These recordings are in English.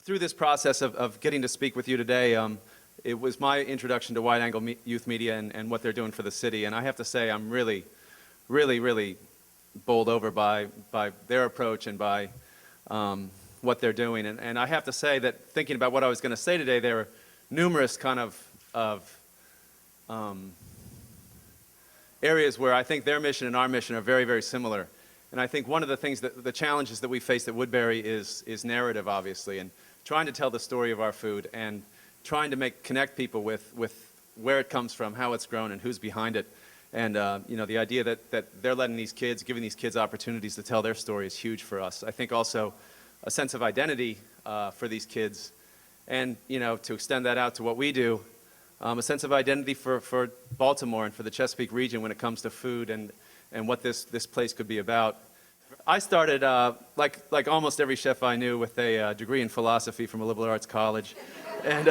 through this process of getting to speak with you today, it was my introduction to Wide Angle Youth Media and what they're doing for the city. And I have to say, I'm really, really, really bowled over by their approach and by what they're doing. And I have to say that thinking about what I was going to say today, there were numerous kind of areas where I think their mission and our mission are very, very similar. And I think one of the things the challenges that we face at Woodbury is narrative, obviously, and trying to tell the story of our food and trying to connect people with where it comes from, how it's grown, and who's behind it. And you know, the idea that they're letting these kids, giving these kids opportunities to tell their story is huge for us. I think also a sense of identity for these kids, and you know, to extend that out to what we do, a sense of identity for Baltimore and for the Chesapeake region when it comes to food and what this place could be about. I started, like almost every chef I knew, with a degree in philosophy from a liberal arts college, and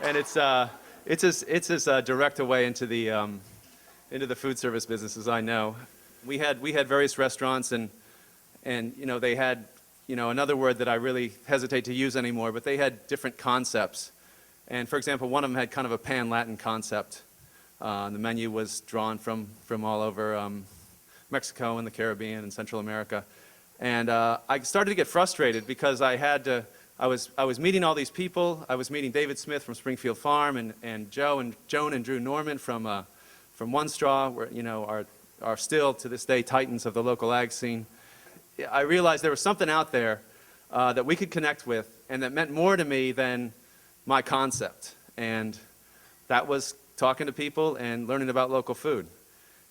it's as direct a way into the food service business as I know. We had various restaurants, and you know, they had, you know, another word that I really hesitate to use anymore, but they had different concepts. And for example, one of them had kind of a pan-Latin concept. The menu was drawn from all over Mexico and the Caribbean and Central America. And I started to get frustrated because I was meeting all these people. I was meeting David Smith from Springfield Farm and Joan and Drew Norman from One Straw, where, you know, are still to this day titans of the local ag scene. I realized there was something out there that we could connect with and that meant more to me than my concept. And that was talking to people and learning about local food.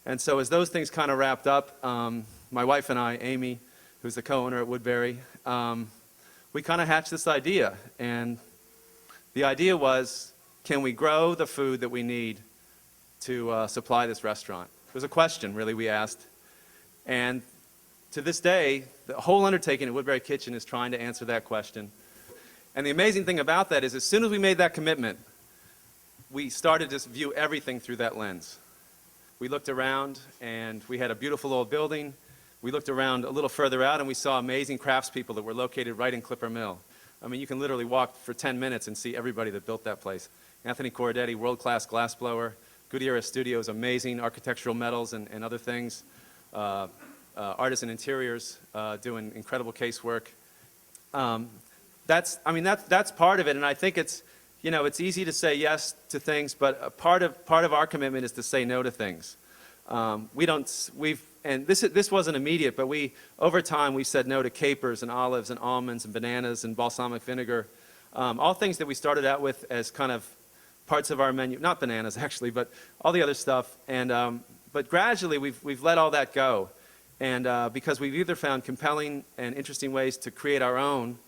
And so as those things kind of wrapped up, my wife and I, Amy, who's the co-owner at Woodbury, we kind of hatched this idea. And the idea was, can we grow the food that we need to supply this restaurant? It was a question, really, we asked. And to this day, the whole undertaking at Woodbury Kitchen is trying to answer that question. And the amazing thing about that is, as soon as we made that commitment, we started to view everything through that lens. We looked around, and we had a beautiful old building. We looked around a little further out, and we saw amazing craftspeople that were located right in Clipper Mill. I mean, you can literally walk for 10 minutes and see everybody that built that place. Anthony Corradetti, world-class glassblower. Gutierrez Studios, amazing architectural metals and other things. Artisan Interiors, doing incredible casework. That's part of it, and I think it's, you know, it's easy to say yes to things, but a part of our commitment is to say no to things. And this wasn't immediate, but over time we said no to capers and olives and almonds and bananas and balsamic vinegar, all things that we started out with as kind of parts of our menu, not bananas actually, but all the other stuff. And but gradually we've let all that go, and because we've either found compelling and interesting ways to create our own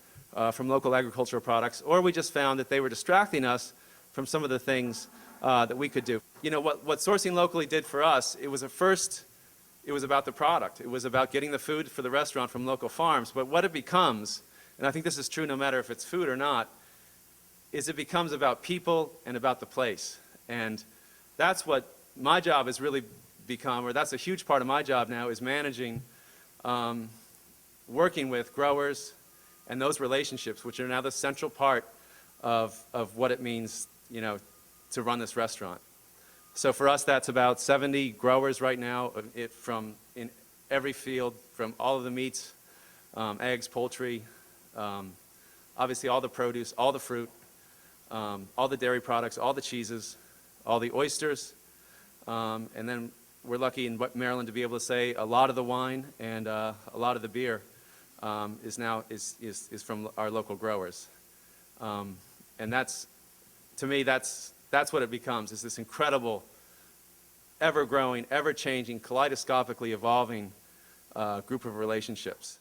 from local agricultural products, or we just found that they were distracting us from some of the things that we could do. You know, what sourcing locally did for us, it was about the product. It was about getting the food for the restaurant from local farms. But what it becomes, and I think this is true no matter if it's food or not, is it becomes about people and about the place. And that's what my job has really become, or that's a huge part of my job now, is managing, working with growers, and those relationships, which are now the central part of what it means, you know, to run this restaurant. So for us, that's about 70 growers right now, from in every field, from all of the meats, eggs, poultry, obviously all the produce, all the fruit, all the dairy products, all the cheeses, all the oysters, and then we're lucky in Maryland to be able to say a lot of the wine and a lot of the beer is from our local growers, and that's, to me, that's what it becomes, is this incredible, ever-growing, ever-changing, kaleidoscopically evolving group of relationships.